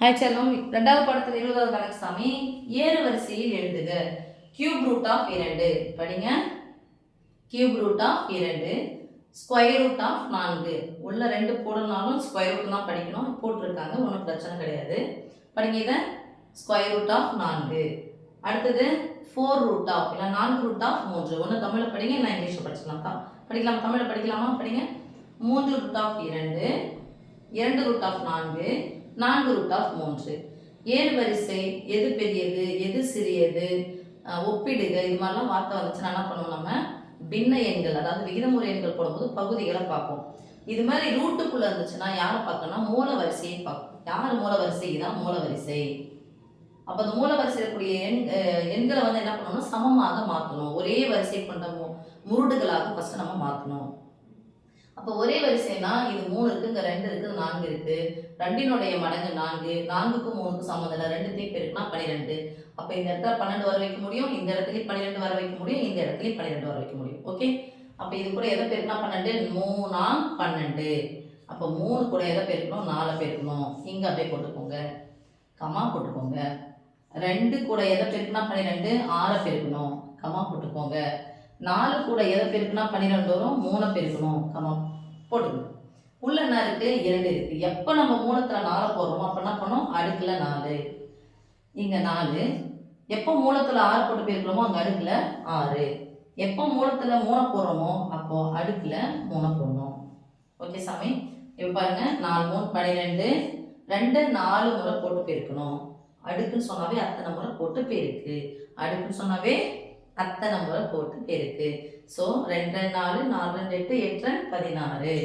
Hi செல்லம், ரெண்டாவது பாடத்தில் 20வது கணக்கு சாமி. ஏறு வரிசையில் எழுதுக. கியூப் ரூட் ஆஃப் 2 படிங்க. Cube root of 2 square root of 4 உள்ள 2 போடனாலும் ஸ்கொயர் ரூட் தான் படிக்கணும். போட்டிருக்காங்க, ஒன்றும் பிரச்சனை கிடையாது. படிங்க இதை. Square root of 4. அடுத்தது 4 ரூட் ஆஃப் இல்லை 4 ரூட் ஆஃப் 3. ஒன்று தமிழில் படிங்க, நான் இங்கிலீஷில் படிச்சுக்கலாம் தான். படிக்கலாம், தமிழில் படிக்கலாமா? படிங்க. 3 root of 2 2 root of 4 4 root of 3. ஏறு வரிசை எது பெரியது எது சிறியது, ஒப்பிடுக, இது மாதிரிலாம் வார்த்தை வந்துச்சுன்னா என்ன பண்ணுவோம், நம்ம பின்ன எண்கள் அதாவது விகிதமுறை எண்கள் போடும்போது பகுதிகளை பார்ப்போம். இது மாதிரி ரூட்டுக்குள்ள இருந்துச்சுன்னா யாரை பார்க்கணும், மூல வரிசையை பார்ப்போம். யார் மூல வரிசை? இதான் மூல வரிசை. அப்போ அந்த மூல வரிசையில் இருக்கக்கூடிய எண்களை வந்து என்ன பண்ணணும், சமமாக மாற்றணும். ஒரே வரிசை கொண்ட முருடுகளாக ஃபர்ஸ்ட் நம்ம மாற்றணும். அப்போ ஒரே வரிசைனா இது 3 இருக்கு, இங்கே 2 இருக்கு, 4 இருக்கு. 2னுடைய மடங்கு 4, 4க்கும் 3க்கும் சம்மந்தம் இல்லை. 2த்தையும் பெருக்குனா 12. அப்போ இந்த இடத்துல 12 வர வைக்க முடியும், இந்த இடத்துலையும் 12 வர வைக்க முடியும், இந்த இடத்துலையும் 12 வர வைக்க முடியும். ஓகே, அப்போ இது கூட எதை பெருக்குனா 12, 3 12. அப்போ 3 கூட எதை பெருக்கணும், 4 பெருக்கணும். இங்கே அப்படியே போட்டுக்கோங்க, கமா போட்டுக்கோங்க. 2 கூட எதை பெருக்குனா 12, 6 பெருக்கணும், கமா போட்டுக்கோங்க. 4 கூட எதை பெருக்குனா 12 வரும், 3 பெருக்கணும், கமா போட்டுக்கணும். உள்ள என்ன இருக்கு, 2 இருக்கு. எப்போ நம்ம மூலத்தில் 4 போடுறோமோ அப்போ என்ன பண்ணோம், அடுக்கில் 4. இங்கே 4. எப்போ மூலத்தில் 6 போட்டு பெருக்கிறோமோ அங்கே அடுக்கில் 6. எப்போ மூலத்தில் 3 போடுறோமோ அப்போ அடுக்கில் 3 போடணும். ஓகே சாமி, இப்போ பாருங்க, 4 3 12. 2 4 முறை போட்டு பெருக்கணும். அடுக்குன்னு சொன்னாவே அத்தனை முறை போட்டு பெருக்கு. அடுக்குன்னு சொன்னாவே அத்தனை முறை போட்டு பெருக்கு. ஸோ 2 4 4 2 8 8 16.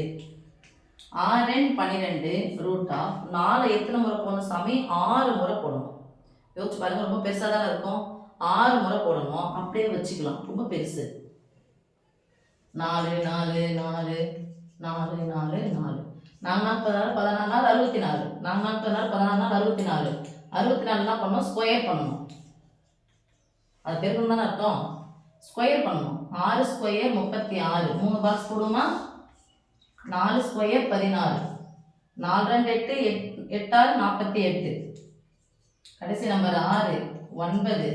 6 12 ரூட் ஆஃப் 4 எத்தனை முறை போடணும் சாமி, 6 முறை போடணும். யோசிச்சு பாருங்க, ரொம்ப பெருசாக தானே இருக்கும். 6 முறை போடணும். அப்படியே வச்சுக்கலாம், ரொம்ப பெருசு. 4 4 4 4 4 4 4 14 64. 4 14 64. 64 என்ன பண்ணணும், ஸ்கொயர் பண்ணணும். அது பெருக்கணும் தானே அர்த்தம், ஸ்கொயர் பண்ணணும். 6 ஸ்கொயர் 36. 3 பாக்ஸ் போடுமா, 4 ஸ்கொயர் 16. 4 2 8 8 48. கடைசி நம்பர் 6 9.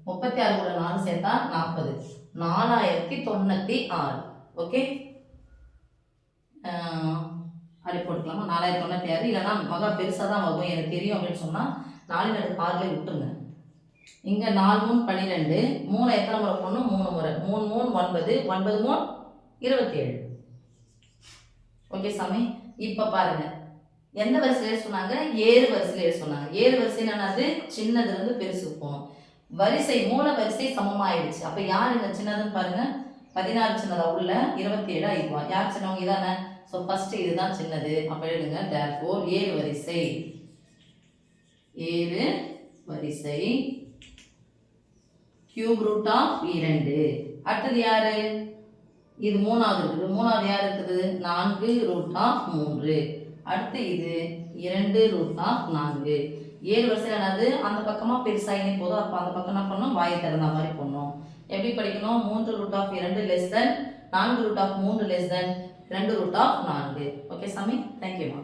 36 கூட 4 சேர்த்தா 40. 4096. ஓகே, அப்படி போட்டுக்கலாமா, 4096. இல்லைன்னா மகா பெருசாக தான் வரும் எனக்கு தெரியும் அப்படின்னு சொன்னால் 4 அடுக்கு 6 விட்டுருங்க. இங்கே 4 3 12. 3 எத்தனை முறை போடணும், 3 முறை. 3 3 9 9 3 27. ஓகே சாமி, இப்போ பாருங்க, எந்த வரிசையில் சொன்னாங்க, ஏறு வரிசையில் சொன்னாங்க. ஏறு வரிசை என்னது, சின்னதுலேருந்து பெருசுக்கு போகணும். வரிசை மூல வரிசை சமமாயிடுச்சு. அப்போ யார் இந்த சின்னதுன்னு பாருங்க, 16 சின்னதா, உள்ள 27 இதுவா, யார் சின்னவங்க இதானே. ஸோ ஃபர்ஸ்ட் இதுதான் சின்னது. அப்போ எழுதுங்க, தேர்ஃபோர் ஏறு வரிசை. ஏறு வரிசை கியூப் ரூட் ஆஃப் 2. அடுத்தது யாரு, இது 3வது இருக்குது. 3வது யார் இருக்குது, 4 ரூட் ஆஃப் 3. அடுத்து இது 2 ரூட் ஆஃப் 4. ஏழு வரிசையில் என்னது, அந்த பக்கமாக பெருசாகினே போதும். அப்போ அந்த பக்கம் என்ன பண்ணணும், வாயை திறந்த மாதிரி பண்ணணும். எப்படி படிக்கணும், 3 root of 2 less than 4 root of 3 less than 2 root of 4. Okay சாமி, தேங்க்யூமா.